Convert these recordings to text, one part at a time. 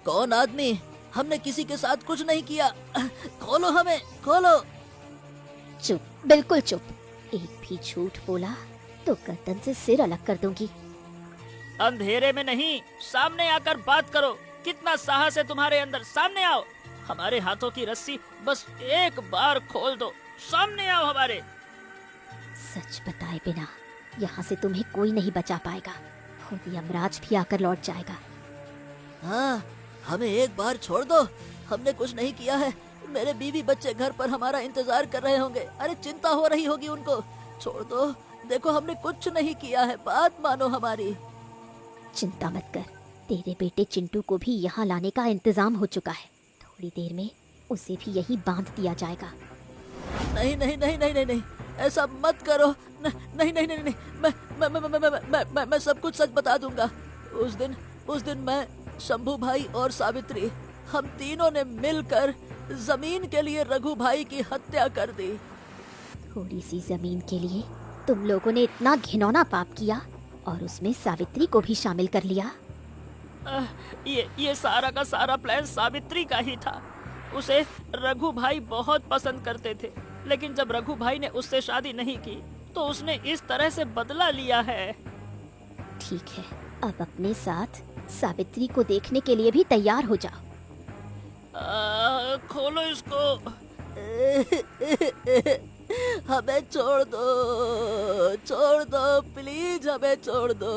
कौन आदमी? हमने किसी के साथ कुछ नहीं किया। खोलो हमें, खोलो। चुप, बिल्कुल चुप। एक भी झूठ बोला तो गर्दन से सिर अलग कर दूंगी। अंधेरे में नहीं, सामने आकर बात करो। कितना साहस है तुम्हारे अंदर, सामने आओ। हमारे हाथों की रस्सी बस एक बार खोल दो, सामने आओ हमारे। सच बताए बिना यहाँ से तुम्हें कोई नहीं बचा पाएगा। खुद यमराज भी आकर लौट जाएगा। हाँ, हमें एक बार छोड़ दो, हमने कुछ नहीं किया है। मेरे बीवी बच्चे घर पर हमारा इंतजार कर रहे होंगे। अरे चिंता हो रही होगी उनको। छोड़ दो, देखो हमने कुछ नहीं किया है, बात मानो हमारी। चिंता मत कर, तेरे बेटे चिंटू को भी यहाँ लाने का इंतजाम हो चुका है। थोड़ी देर में उसे भी यही बांध दिया जाएगा। नहीं नहीं नहीं नहीं नहीं नहीं, ऐसा मत करो। नहीं नहीं नहीं नहीं, मैं सब कुछ सच बता दूंगा। उस दिन मैं, शंभू भाई और सावित्री, हम तीनों ने मिलकर जमीन के लिए रघु भाई की हत्या कर दी। थोड़ी सी जमीन के लिए तुम लोगों ने इतना घिनौना पाप किया और उसमें सावित्री को भी शामिल कर लिया। ये सारा का सारा प्लान सावित्री का ही था। उसे रघु भाई बहुत पसंद करते थे, लेकिन जब रघु भाई ने उससे शादी नहीं की तो उसने इस तरह से बदला लिया है। ठीक है, अब अपने साथ सावित्री को देखने के लिए भी तैयार हो जाओ। खोलो इसको। हमें छोड़ दो प्लीज, हमें छोड़ दो।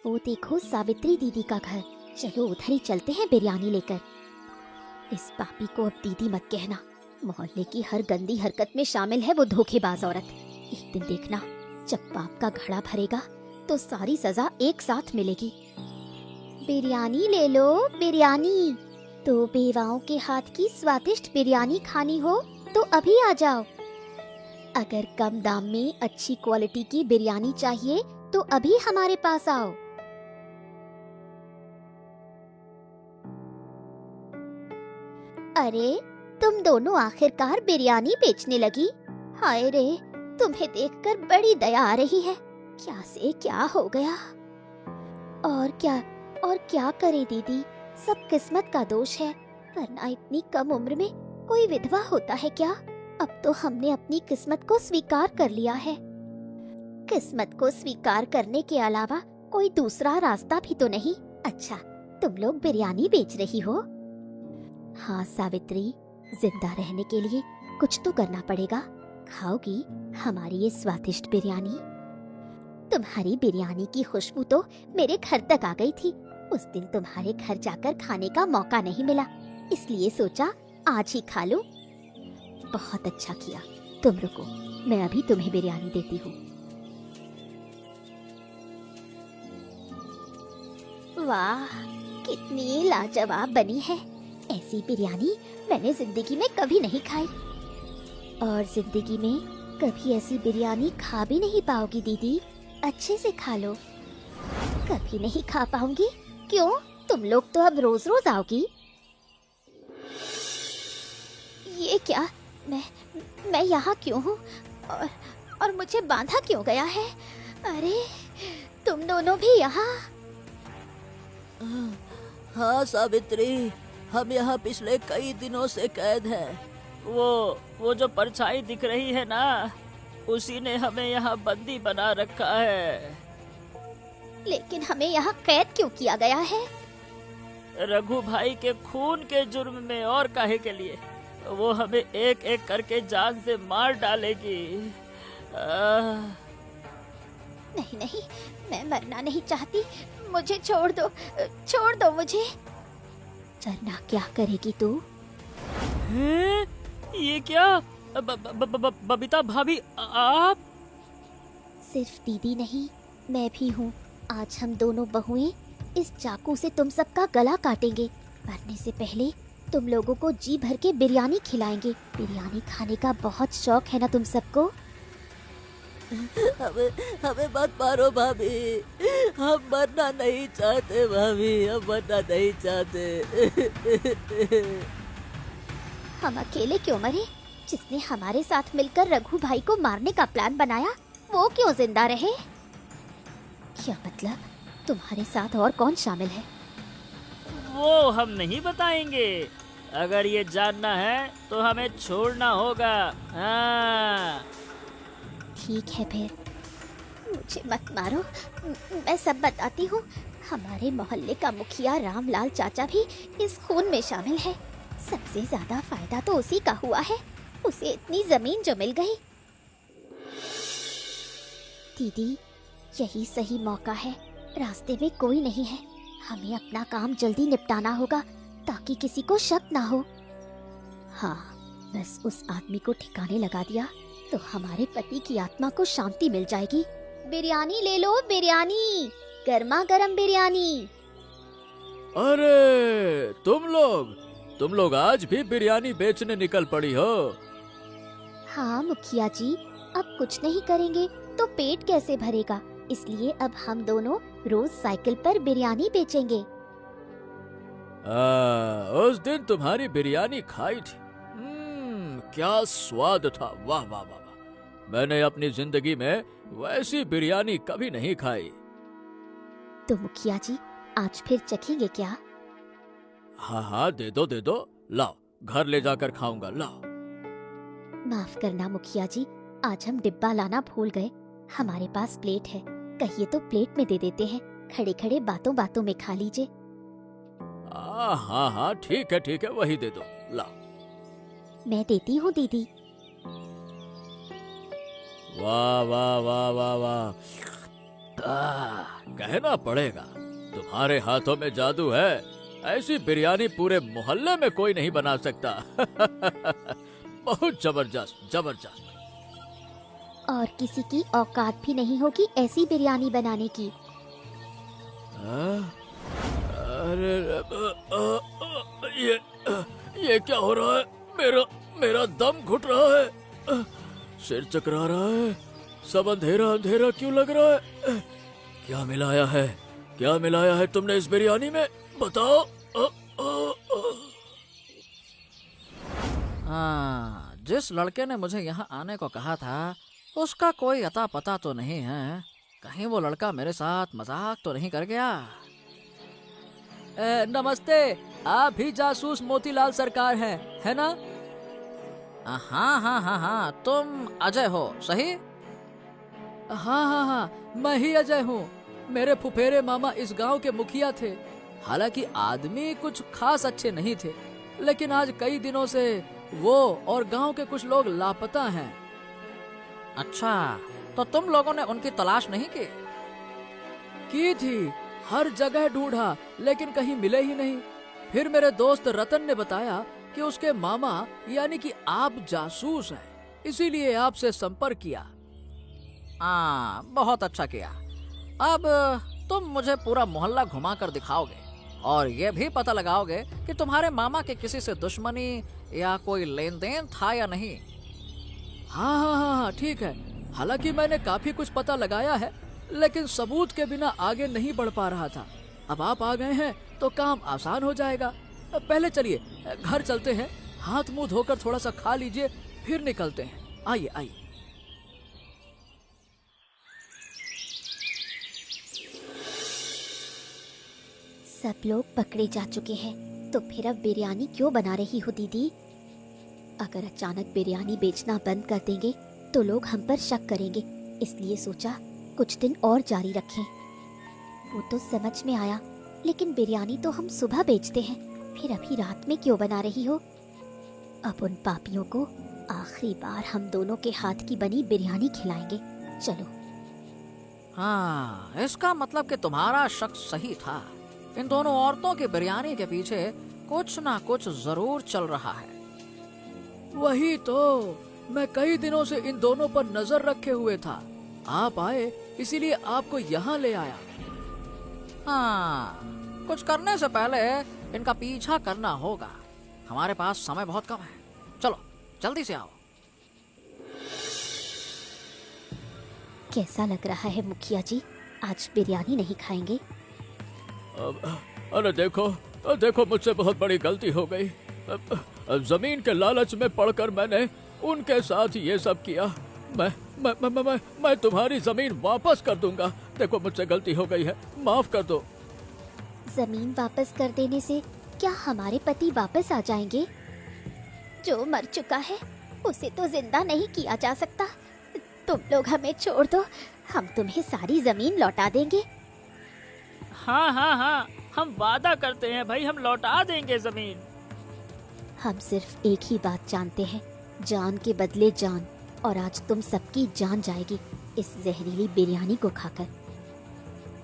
वो देखो सावित्री दीदी का घर। चलो उधर ही चलते हैं बिरयानी लेकर। इस पापी को अब दीदी मत कहना। मोहल्ले की हर गंदी हरकत में शामिल है वो धोखेबाज औरत। एक दिन देखना, जब पाप का घड़ा भरेगा तो सारी सजा एक साथ मिलेगी। बिरयानी ले लो, बिरयानी। तो बेवाओं के हाथ की स्वादिष्ट बिरयानी खानी हो तो अभी आ जाओ। अगर कम दाम में अच्छी क्वालिटी की बिरयानी चाहिए तो अभी हमारे पास आओ। अरे तुम दोनों आखिरकार बिरयानी बेचने लगी। हाय रे, तुम्हें देखकर बड़ी दया आ रही है। क्या से क्या हो गया। और क्या करे दीदी, सब किस्मत का दोष है। वरना इतनी कम उम्र में कोई विधवा होता है क्या? अब तो हमने अपनी किस्मत को स्वीकार कर लिया है। किस्मत को स्वीकार करने के अलावा कोई दूसरा रास्ता भी तो नहीं। अच्छा, तुम लोग बिरयानी बेच रही हो? हाँ सावित्री, जिंदा रहने के लिए कुछ तो करना पड़ेगा। खाओगी हमारी ये स्वादिष्ट बिरयानी? तुम्हारी बिरयानी की खुशबू तो मेरे घर तक आ गई थी। उस दिन तुम्हारे घर जाकर खाने का मौका नहीं मिला, इसलिए सोचा आज ही खा लो। बहुत अच्छा किया। तुम रुको, मैं अभी तुम्हें बिरयानी देती हूँ। वाह, कितनी लाजवाब बनी है। ऐसी बिरयानी मैंने जिंदगी में कभी नहीं खाई, और जिंदगी में कभी ऐसी बिरयानी खा भी नहीं पाओगी दीदी। अच्छे से खा लो। कभी नहीं खा पाऊंगी? क्यों, तुम लोग तो अब रोज रोज आओगी। ये क्या, मैं यहाँ क्यों हूँ और मुझे बांधा क्यों गया है? अरे तुम दोनों भी यहाँ? हाँ सावित्री, हम यहाँ पिछले कई दिनों से कैद हैं। वो जो परछाई दिख रही है ना, उसी ने हमें यहाँ बंदी बना रखा है। लेकिन हमें यहाँ कैद क्यों किया गया है? रघु भाई के खून के जुर्म में, और काहे के लिए। वो हमें एक एक करके जान से मार डालेगी। नहीं नहीं, मैं मरना नहीं चाहती। मुझे छोड़ दो मुझे। वरना क्या करेगी तू? हैं? ये क्या? बबीता भाभी, आप? सिर्फ दीदी नहीं, मैं भी हूँ। आज हम दोनों बहुएं इस चाकू से तुम सबका गला काटेंगे। मरने से पहले तुम लोगों को जी भर के बिरयानी खिलाएंगे। बिरयानी खाने का बहुत शौक है ना तुम सबको? हमें मत मारो भाभी, हम मरना नहीं चाहते भाभी, हम मरना नहीं चाहते। हम अकेले क्यों मरे? जिसने हमारे साथ मिलकर रघु भाई को मारने का प्लान बनाया, वो क्यों जिंदा रहे? क्या मतलब? तुम्हारे साथ और कौन शामिल है? वो हम नहीं बताएंगे। अगर ये जानना है तो हमें छोड़ना होगा। हाँ। ठीक है फिर, मुझे मत मारो, मैं सब बताती हूँ। हमारे मोहल्ले का मुखिया रामलाल चाचा भी इस खून में शामिल है। सबसे ज्यादा फायदा तो उसी का हुआ है, उसे इतनी जमीन जो मिल गई। दीदी, यही सही मौका है, रास्ते में कोई नहीं है, हमें अपना काम जल्दी निपटाना होगा ताकि किसी को शक ना हो। हाँ, बस उस आदमी को ठिकाने लगा दिया तो हमारे पति की आत्मा को शांति मिल जाएगी। बिरयानी ले लो, बिरयानी, गर्मा गर्म बिरयानी। अरे तुम लोग आज भी बिरयानी बेचने निकल पड़ी हो? हाँ मुखिया जी, अब कुछ नहीं करेंगे तो पेट कैसे भरेगा, इसलिए अब हम दोनों रोज साइकिल पर बिरयानी बेचेंगे। उस दिन तुम्हारी बिरयानी खाई थी, क्या स्वाद था, वाह वाह वाह वाह। मैंने अपनी जिंदगी में वैसी बिरयानी कभी नहीं खाई। तो मुखिया जी, आज फिर चखेंगे क्या? हाँ, दे दो, लाओ, घर ले जाकर खाऊंगा, लाओ। माफ करना मुखिया जी, आज हम डिब्बा लाना भूल गए। हमारे पास प्लेट है, कहिए तो प्लेट में दे देते हैं, खड़े खड़े बातों बातों में खा लीजिए। हाँ, ठीक है, वही दे दो, लाओ। मैं देती हूँ दीदी। वाह वाह वाह वाह वाह, कहना पड़ेगा तुम्हारे हाथों में जादू है। ऐसी बिरयानी पूरे मोहल्ले में कोई नहीं बना सकता। बहुत जबरदस्त। और किसी की औकात भी नहीं होगी ऐसी बिरयानी बनाने की। अरे ये क्या हो रहा है? मेरा दम घुट रहा है, सिर चकरा रहा है, सब अंधेरा क्यों लग रहा है? क्या मिलाया है तुमने इस बिरयानी में, बताओ। हाँ, जिस लड़के ने मुझे यहाँ आने को कहा था उसका कोई अता पता तो नहीं है। कहीं वो लड़का मेरे साथ मजाक तो नहीं कर गया? नमस्ते, आप भी जासूस मोतीलाल सरकार हैं, है ना? हाँ, तुम अजय हो, सही? हाँ, मैं ही अजय हूँ। मेरे फुफेरे मामा इस गांव के मुखिया थे। हालांकि आदमी कुछ खास अच्छे नहीं थे, लेकिन आज कई दिनों से वो और गांव के कुछ लोग लापता हैं। अच्छा, तो तुम लोगों ने उनकी तलाश नहीं की? की थी, हर जगह ढूंढा, लेकिन कहीं मिले ही नहीं। फिर मेरे दोस्त रतन ने बताया कि उसके मामा यानी कि आप जासूस हैं, इसीलिए आपसे संपर्क किया। हाँ, बहुत अच्छा किया। अब तुम मुझे पूरा मोहल्ला घुमा कर दिखाओगे और ये भी पता लगाओगे कि तुम्हारे मामा के किसी से दुश्मनी या कोई लेन देन था या नहीं। हाँ, ठीक है। हालांकि मैंने काफी कुछ पता लगाया है, लेकिन सबूत के बिना आगे नहीं बढ़ पा रहा था। अब आप आ गए हैं तो काम आसान हो जाएगा। पहले चलिए घर चलते हैं, हाथ मुंह धोकर थोड़ा सा खा लीजिए, फिर निकलते हैं। आइए। सब लोग पकड़े जा चुके हैं, तो फिर अब बिरयानी क्यों बना रही हो दीदी? अगर अचानक बिरयानी बेचना बंद कर देंगे तो लोग हम पर शक करेंगे, इसलिए सोचा कुछ दिन और जारी रखें। वो तो समझ में आया, लेकिन बिरयानी तो हम सुबह बेचते हैं, फिर अभी रात में क्यों बना रही हो? अब उन पापियों को आखिरी बार हम दोनों के हाथ की बनी बिरयानी खिलाएंगे। चलो। हाँ, इसका मतलब कि तुम्हारा शक सही था। इन दोनों औरतों की बिरयानी के पीछे कुछ ना कुछ जरूर चल रहा है। वही तो, मैं कई दिनों से इन दोनों पर नजर रखे हुए था। आप आए इसीलिए आपको यहाँ ले आया। हाँ, कुछ करने से पहले इनका पीछा करना होगा। हमारे पास समय बहुत कम है, चलो जल्दी से आओ। कैसा लग रहा है मुखिया जी, आज बिरयानी नहीं खाएंगे? अरे देखो मुझसे बहुत बड़ी गलती हो गई। जमीन के लालच में पड़कर मैंने उनके साथ ये सब किया। मैं तुम्हारी जमीन वापस कर दूंगा। देखो मुझसे गलती हो गई है, माफ कर दो। जमीन वापस कर देने से क्या हमारे पति वापस आ जाएंगे? जो मर चुका है उसे तो जिंदा नहीं किया जा सकता। तुम लोग हमें छोड़ दो, हम तुम्हें सारी जमीन लौटा देंगे। हाँ हाँ हाँ, हम वादा करते हैं भाई, हम लौटा देंगे जमीन। हम सिर्फ एक ही बात जानते हैं, जान के बदले जान, और आज तुम सबकी जान जाएगी इस जहरीली बिरयानी को खाकर।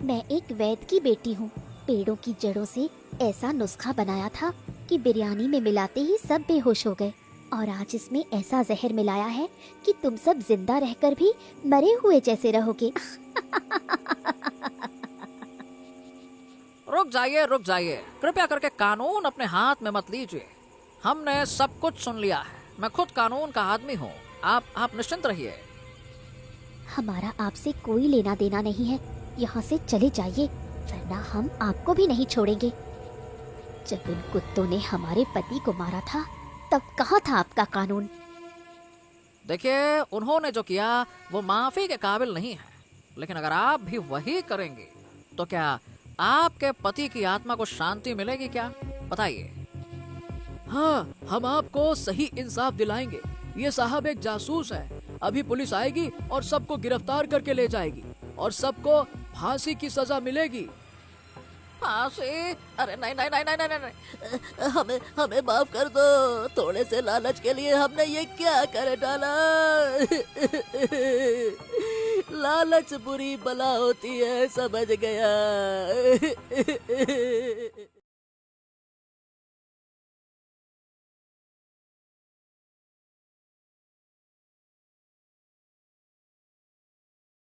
मैं एक वैद्य की बेटी हूँ। पेड़ों की जड़ों से ऐसा नुस्खा बनाया था कि बिरयानी में मिलाते ही सब बेहोश हो गए, और आज इसमें ऐसा जहर मिलाया है कि तुम सब जिंदा रहकर भी मरे हुए जैसे रहोगे। रुक जाइए, कृपया करके कानून अपने हाथ में मत लीजिए। हमने सब कुछ सुन लिया है, मैं खुद कानून का आदमी हूँ। आप निश्चिंत रहिए। हमारा आपसे कोई लेना देना नहीं है, यहाँ से चले जाइए, वरना हम आपको भी नहीं छोड़ेंगे। जब उन कुत्तों ने हमारे पति को मारा था तब कहाँ था आपका कानून? देखिए, उन्होंने जो किया वो माफी के काबिल नहीं है, लेकिन अगर आप भी वही करेंगे तो क्या आपके पति की आत्मा को शांति मिलेगी क्या? बताइए। हाँ, हम आपको सही इंसाफ दिलाएंगे। ये साहब एक जासूस है। अभी पुलिस आएगी और सबको गिरफ्तार करके ले जाएगी और सबको फांसी की सजा मिलेगी। फांसी? अरे नहीं नहीं नहीं नहीं नहीं नहीं। हमें माफ कर दो। थोड़े से लालच के लिए हमने ये क्या कर डाला। लालच बुरी बला होती है, समझ गया।